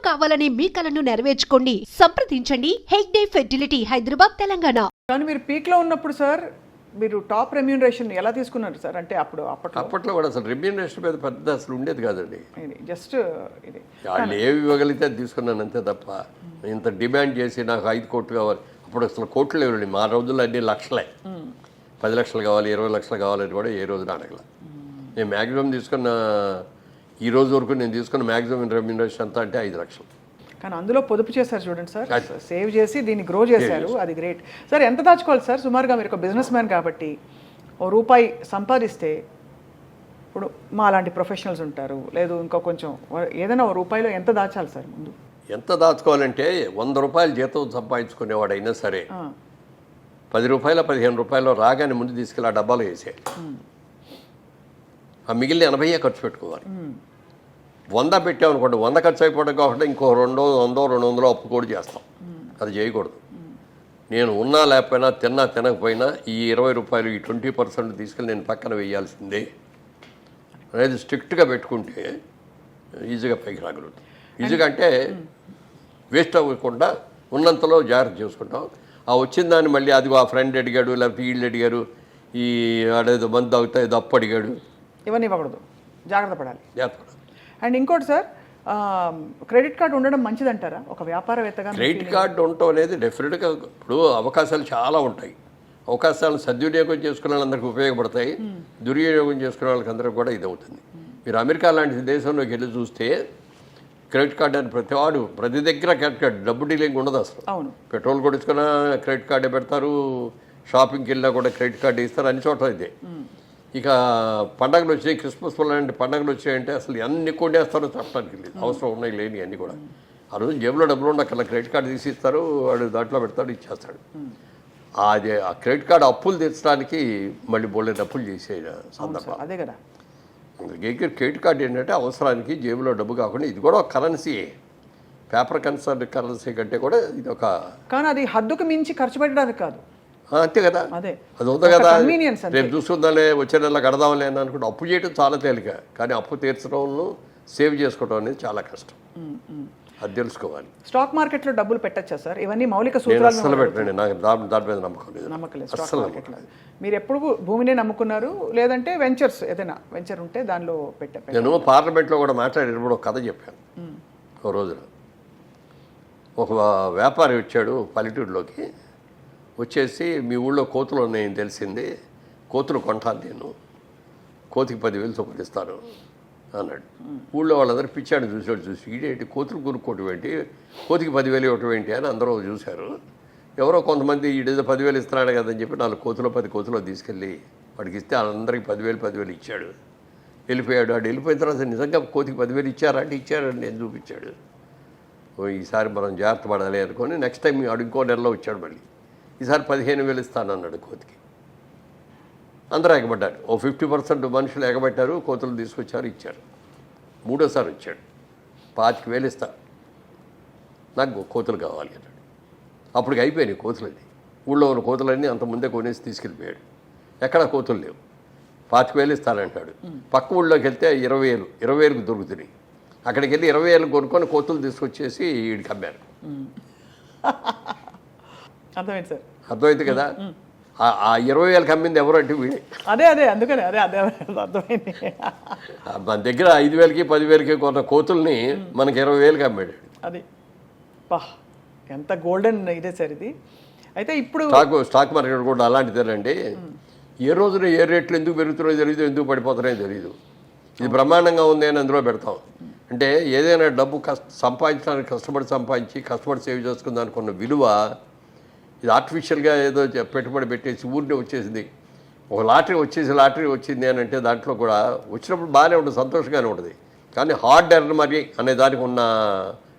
కావాలనే మీ కలను నెరవేర్చుకోండి. సంప్రదించండి హెగ్డే ఫెర్టిలిటీ, హైదరాబాద్, తెలంగాణ. కానీ మీరు పీక్లో ఉన్నప్పుడు సార్ మీరు టాప్ రెమ్యూనరేషన్ ఎలా తీసుకున్నారు సార్? అంటే అప్పట్లో కూడా అసలు రెమ్యూనరేషన్ మీద పెద్ద అసలు ఉండేది కాదండి. జస్ట్ ఇది వాళ్ళు ఏవి ఇవ్వగలిగితే అది తీసుకున్నాను అంతే తప్ప ఇంత డిమాండ్ చేసి నాకు 5 కోట్లు కావాలి. అప్పుడు అసలు కోట్లు లేవండి. మా రోజుల్లో అన్ని లక్షలే. 10 లక్షలు కావాలి, 20 లక్షలు కావాలని కూడా ఏ రోజున అడగల. నేను మ్యాక్సిమం తీసుకున్న ఈ రోజు వరకు నేను తీసుకున్న మ్యాక్సిమం రెమ్యూనరేషన్ అంతా అంటే 5 లక్షలు. కానీ అందులో పొదుపు చేశారు చూడండి సార్, సేవ్ చేసి దీన్ని గ్రో చేశారు. అది గ్రేట్ సార్. ఎంత దాచుకోవాలి సార్ సుమారుగా? మీరు ఒక బిజినెస్ మ్యాన్ కాబట్టి ₹1 సంపాదిస్తే, ఇప్పుడు మా అలాంటి ప్రొఫెషనల్స్ ఉంటారు, లేదు ఇంకా కొంచెం ఏదైనా ₹1లో ఎంత దాచాలి సార్? ముందు ఎంత దాచుకోవాలంటే ₹100 జీతం సంపాదించుకునేవాడైనా సరే ₹10 ₹15 రాగానే ముందు తీసుకెళ్ళి ఆ డబ్బాలో వేసేయాలి. ఆ మిగిలిన 80 ఖర్చు పెట్టుకోవాలి. 100 పెట్టామనుకోండి, 100 ఖర్చు అయిపోవడం కాకుండా ఇంకో 200, 200 అప్పు కూడా చేస్తాం. అది చేయకూడదు. నేను ఉన్నా లేకపోయినా, తినకపోయినా ఈ ₹20 ఈ 20% తీసుకెళ్ళి నేను పక్కన వేయాల్సిందే అనేది స్ట్రిక్ట్గా పెట్టుకుంటే ఈజీగా పైకి రాగలుగుతాం. ఈజీగా అంటే వేస్ట్ అవ్వకుండా ఉన్నంతలో జాగ్రత్త చేసుకుంటాం. ఆ వచ్చిన దాన్ని మళ్ళీ అదిగో ఆ ఫ్రెండ్ అడిగాడు, లేకపోతే వీళ్ళు అడిగారు, ఈ ఆడేదో మందు తాగుతా ఏదో అప్పు అడిగాడు, ఇవన్నీ ఇవ్వకూడదు. జాగ్రత్త పడాలి. జాగ్రత్త. అండ్ ఇంకోటి సార్, క్రెడిట్ కార్డు ఉండడం మంచిదంటారా ఒక వ్యాపారవేత్తగా? క్రెడిట్ కార్డు ఉండటం అనేది డెఫినెట్గా ఇప్పుడు అవకాశాలు చాలా ఉంటాయి. అవకాశాలను సద్వినియోగం చేసుకునే వాళ్ళందరికీ ఉపయోగపడతాయి. దుర్వినియోగం చేసుకునే వాళ్ళకి అందరికీ కూడా ఇది అవుతుంది. మీరు అమెరికా లాంటి దేశంలోకి వెళ్ళి చూస్తే క్రెడిట్ కార్డు అని ప్రతి దగ్గర క్రెడిట్ కార్డు, డబ్బు డీలింగ్ ఉండదు అసలు. అవును. పెట్రోల్ కొడుచుకున్నా క్రెడిట్ కార్డే పెడతారు, షాపింగ్కి వెళ్ళినా కూడా క్రెడిట్ కార్డు ఇస్తారు, అన్ని చోట్ల ఇదే. ఇక పండగలు వచ్చాయి, క్రిస్మస్ లాంటి పండగలు వచ్చాయంటే అసలు ఎన్ని కొట్టేస్తారో చెప్పడానికి లేదు. అవసరం ఉన్నాయి లేని అన్నీ కూడా. ఆ రోజు జేబులో డబ్బులు ఉండక్కర్లా, క్రెడిట్ కార్డు తీసి ఇస్తారు, వాడు దాంట్లో పెడతాడు, ఇచ్చేస్తాడు. అది ఆ క్రెడిట్ కార్డు అప్పులు తీర్చడానికి మళ్ళీ బోల్డెన్ అప్పులు చేసే సందర్భం అదే కదా. అందుకే క్రెడిట్ కార్డు ఏంటంటే అవసరానికి జేబులో డబ్బు కాకుండా ఇది కూడా ఒక కరెన్సీయే. పేపర్ కరెన్సీ కంటే కూడా ఇది ఒక, కానీ అది హద్దుకు మించి ఖర్చు పెట్టడానికి కాదు. అంతే కదా, అదే అది ఉంది కదా. రేపు చూసుకుందాలే, వచ్చే నెల కడదాంలే అని అనుకుంటే అప్పు చేయడం చాలా తేలిక, కానీ అప్పు తీర్చడంలో సేవ్ చేసుకోవడం అనేది చాలా కష్టం. అది తెలుసుకోవాలి. స్టాక్ మార్కెట్లో డబ్బులు పెట్టచ్చా సార్? ఇవన్నీ మౌలిక సూత్రాలు అసలు పెట్టండి. నాకు దాని మీద నమ్మకం లేదు. స్టాక్ మార్కెట్లో మీరు ఎప్పుడు భూమినే నమ్ముకున్నారు, లేదంటే వెంచర్స్ ఏదైనా వెంచర్ ఉంటే దానిలో పెట్టారు? నేను పార్లమెంట్లో కూడా మాట్లాడేటప్పుడు ఒక కథ చెప్పాను. ఒక రోజున ఒక వ్యాపారి వచ్చాడు పల్లెటూరులోకి. వచ్చేసి మీ ఊళ్ళో కోతులు ఉన్నాయని తెలిసింది, కోతులు కొంటాను నేను, కోతికి 10,000 చొప్పున ఇస్తాను అన్నాడు. ఊళ్ళో వాళ్ళందరూ పిచ్చాడు చూసి ఇదేంటి కోతులు కొనుక్కోవటం ఏంటి, కోతికి 10,000 ఇవ్వటం ఏంటి అని అందరూ చూశారు. ఎవరో కొంతమంది ఈడేదో 10,000 ఇస్తున్నాడు కదని చెప్పి 4 కోతులు 10 కోతులు తీసుకెళ్ళి వాడికి ఇస్తే అందరికి 10,000 ఇచ్చాడు. వెళ్ళిపోయాడు. వాడు వెళ్ళిపోయిన తర్వాత నిజంగా కోతికి 10,000 ఇచ్చారంటే ఇచ్చారని నేను చూపించాడు. ఈసారి మనం జాగ్రత్త పడాలి అనుకొని నెక్స్ట్ టైం వాడు ఇంకో నెలలో వచ్చాడు. మళ్ళీ ఈసారి 15,000 ఇస్తానన్నాడు కోతికి. అందరూ ఎగబడ్డారు. ఓ 50% మనుషులు ఎగబట్టారు, కోతులు తీసుకొచ్చారు, ఇచ్చారు. మూడోసారి వచ్చాడు, 25,000 ఇస్తా, నాకు కోతులు కావాలి అన్నాడు. అప్పటికి అయిపోయినాయి కోతులన్నీ. ఊళ్ళో ఉన్న కోతులన్నీ అంత ముందే కొనేసి తీసుకెళ్ళిపోయాడు. ఎక్కడ కోతులు లేవు. 25,000 ఇస్తానంటాడు. పక్క ఊళ్ళోకి వెళ్తే 20,000కు దొరుకుతున్నాయి. అక్కడికి వెళ్ళి 20,000 కొనుక్కొని కోతులు తీసుకొచ్చేసి వీడికి అమ్మారు. అర్థమైంది సార్. అర్థమైంది కదా. ఆ 20,000కి అమ్మింది ఎవరు అంటే వీడే. అదే అందుకని అదే అర్థమైంది. మన దగ్గర 5,000కి 10,000కి కొన్న కోతుల్ని మనకి 20,000కి అమ్మాడు. అది ఎంత గోల్డెన్ ఇదే సార్ ఇది. అయితే ఇప్పుడు స్టాక్ మార్కెట్ కూడా అలాంటిదేనండి. ఏ రోజున ఏ రేట్లు ఎందుకు పెరుగుతున్నాయో తెలియదు, ఎందుకు పడిపోతున్నాయో తెలియదు. ఇది బ్రహ్మాండంగా ఉంది అని అందులో పెడతాం. అంటే ఏదైనా డబ్బు సంపాదించడానికి కష్టపడి సేవ్ చేసుకుందాం అనుకున్న విలువ ఇది ఆర్టిఫిషియల్గా ఏదో పెట్టుబడి పెట్టేసి ఊరినే వచ్చేసింది. ఒక లాటరీ వచ్చింది అని అంటే దాంట్లో కూడా వచ్చినప్పుడు బాగానే ఉంటుంది, సంతోషంగానే ఉంటుంది. కానీ హార్డ్ ఎర్న్ మనీ అనే దానికి ఉన్న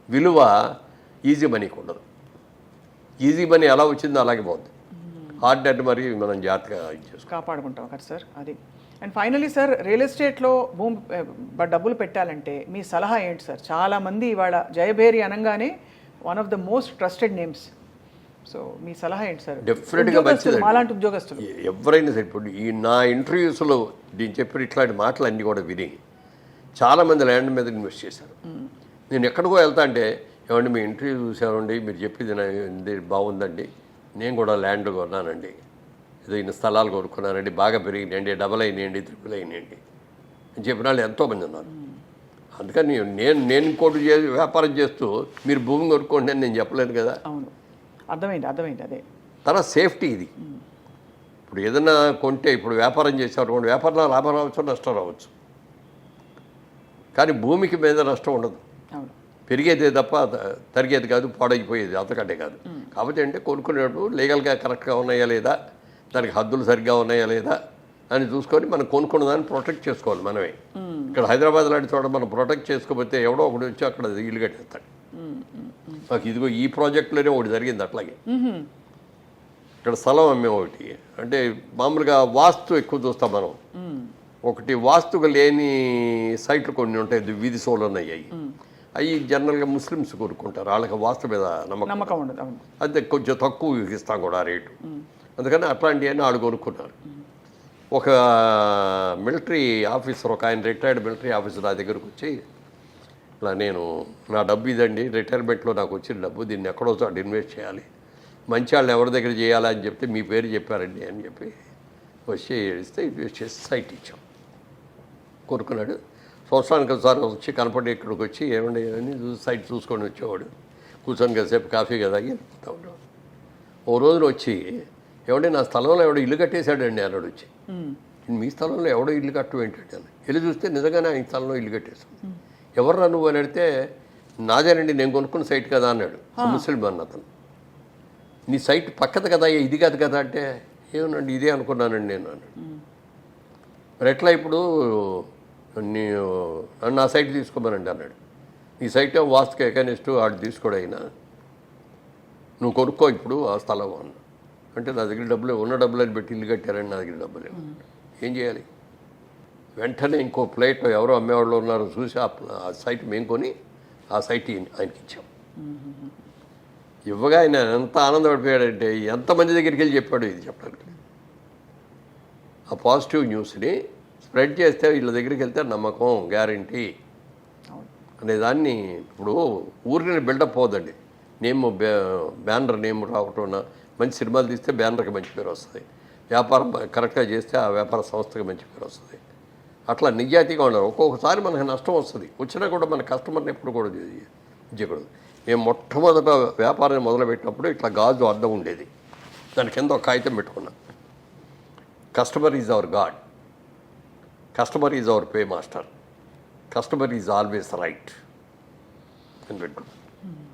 విలువ ఈజీ మనీకి ఉండదు. ఈజీ మనీ ఎలా వచ్చిందో అలాగే బాగుంది. హార్డ్ ఎర్న్ మనీ మనం జాగ్రత్తగా కాపాడుకుంటాం కదా సార్. అది. అండ్ ఫైనలీ సార్, రియల్ ఎస్టేట్లో డబ్బులు పెట్టాలంటే మీ సలహా ఏంటి సార్? చాలామంది ఇవాళ జయభేరి అనగానే one of the most trusted names. So మీ సలహా ఏంటి సార్? డెఫినెట్గా మంచిది. మాలాంటి ఉద్యోగస్తులు ఎవరైనా సరే, ఇప్పుడు నా ఇంటర్వ్యూస్లో నేను చెప్పిన ఇట్లాంటి మాటలు అన్నీ కూడా విని చాలామంది ల్యాండ్ మీద ఇన్వెస్ట్ చేశారు. నేను ఎక్కడికో వెళ్తా అంటే ఏమండి మీ ఇంటర్వ్యూ చూసామండి, మీరు చెప్పింది ఇది బాగుందండి, నేను కూడా ల్యాండ్ కొన్నానండి, ఏదో ఇన్ని స్థలాలు కొనుక్కున్నానండి, బాగా పెరిగినాయండి, డబల్ అయినాయండి, ట్రిపుల్ అయినాయండి అని చెప్పిన వాళ్ళు ఎంతోమంది ఉన్నారు. అందుకని నేను ఇంకోటి వ్యాపారం చేస్తూ మీరు భూమి కొనుక్కోండి అని నేను చెప్పలేను కదా. అవును, అర్థమైంది అదే. తర్వాత సేఫ్టీ ఇది. ఇప్పుడు ఏదైనా కొంటే, ఇప్పుడు వ్యాపారం చేసేవారు వ్యాపారంలో లాభం రావచ్చు, నష్టం రావచ్చు, కానీ భూమికి మీద నష్టం ఉండదు. అవును, పెరిగేదే తప్ప తరిగేది కాదు, పాడైపోయేది అంతకంటే కాదు. కాబట్టి అంటే కొనుక్కునేటప్పుడు లీగల్గా కరెక్ట్గా ఉన్నాయా లేదా, దానికి హద్దులు సరిగ్గా ఉన్నాయా లేదా అని చూసుకొని మనం కొనుక్కున్న దాన్ని ప్రొటెక్ట్ చేసుకోవాలి మనమే. ఇక్కడ హైదరాబాద్ లాంటి చోట మనం ప్రొటెక్ట్ చేసుకోకపోతే ఎవడో ఒకటి వచ్చి అక్కడ ఇల్లు కట్టేస్తాడు. మాకు ఇదిగో ఈ ప్రాజెక్టులోనే ఒకటి జరిగింది అట్లాగే. ఇక్కడ స్థలం అమ్మే ఒకటి అంటే మామూలుగా వాస్తు ఎక్కువ చూస్తాం మనం. ఒకటి వాస్తుగా లేని సైట్లు కొన్ని ఉంటాయి, వీధి సోలు అయ్యాయి. అవి జనరల్గా ముస్లిమ్స్ కోరుకుంటారు, వాళ్ళకి వాస్తు మీద నమ్మకం ఉండదు. అవును, అదే కొంచెం తక్కువ ఇస్తాం కూడా రేటు. అందుకని అట్లాంటివన్నీ వాళ్ళు కొనుక్కున్నారు. ఒక మిలిటరీ ఆఫీసర్, ఒక ఆయన రిటైర్డ్ మిలిటరీ ఆఫీసర్ నా దగ్గరకు వచ్చి, ఇలా నేను నా డబ్బు ఇదండి, రిటైర్మెంట్లో నాకు వచ్చిన డబ్బు, దీన్ని ఎక్కడో చోట ఇన్వెస్ట్ చేయాలి, మంచి వాళ్ళని ఎవరి దగ్గర చేయాలా అని చెప్తే మీ పేరు చెప్పారండి అని చెప్పి వచ్చి ఇస్తే ఇన్వెస్ట్ చేసి సైట్ ఇచ్చాం. కొనుక్కున్నాడు. సంవత్సరానికి ఒకసారి వచ్చి కనపడి ఇక్కడికి వచ్చి ఏమండి అని సైట్ చూసుకొని వచ్చేవాడు. కూర్చొని కాసేపు కాఫీ కదా వెళ్ళిపోతా ఉండేవాడు. ఓ రోజున వచ్చి, ఏమంటే నా స్థలంలో ఎవడో ఇల్లు కట్టేశాడండి అన్నాడు వచ్చి. మీ స్థలంలో ఎవడో ఇల్లు కట్టడం ఏంటంటే అని వెళ్ళి చూస్తే నిజంగానే ఆయన స్థలంలో ఇల్లు కట్టేశాడు. ఎవర్రా నువ్వు అని అడిగితే, నాదేనండి, నేను కొనుక్కున్న సైట్ కదా అన్నాడు. ముస్లిం అన్న అతను. నీ సైట్ పక్కది కదా, ఇది కాదు కదా అంటే, ఏమనండి ఇదే అనుకున్నానండి నేను అన్నాడు. మరి ఎట్లా ఇప్పుడు నన్ను నా సైట్ తీసుకోమనండి అన్నాడు. నీ సైట్ వాస్తుకి ఎకనిస్టు వాడు తీసుకోడు అయినా, నువ్వు కొనుక్కో ఇప్పుడు ఆ స్థలం అన్న. అంటే నా దగ్గర డబ్బులు ఉన్న డబ్బులని పెట్టి ఇల్లు కట్టారని నా దగ్గర డబ్బులు ఏం చేయాలి? వెంటనే ఇంకో ప్లేట్ ఎవరో అమ్మేవాళ్ళు ఉన్నారో చూసి ఆ సైట్ మేము కొని ఆ సైట్ ఆయనకి ఇచ్చాం. ఇవ్వగా ఆయన ఎంత ఆనందపడిపోయాడంటే, ఎంతమంది దగ్గరికి వెళ్ళి చెప్పాడు ఇది చెప్పడానికి. ఆ పాజిటివ్ న్యూస్ని స్ప్రెడ్ చేస్తే వీళ్ళ దగ్గరికి వెళ్తే నమ్మకం, గ్యారంటీ అనేదాన్ని. ఇప్పుడు ఊరికి బిల్డప్ పోదండి, నేమ్ బ్యానర్ నేమ్ రావటం, మంచి సినిమాలు తీస్తే బ్యానర్కి మంచి పేరు వస్తుంది, వ్యాపారం కరెక్ట్గా చేస్తే ఆ వ్యాపార సంస్థకి మంచి పేరు వస్తుంది. అట్లా నిజాయితీగా ఉన్నారు. ఒక్కొక్కసారి మనకు నష్టం వస్తుంది, వచ్చినా కూడా మన కస్టమర్ని ఎప్పుడు కూడా చేయకూడదు. మేము మొట్టమొదట వ్యాపారాన్ని మొదలుపెట్టినప్పుడు ఇట్లా గాజు అద్దం ఉండేది, దాని కింద ఒక కాగితం పెట్టుకున్నాం, customer is our God, customer is our pay master, customer is always right అని పెట్టుకున్నాం.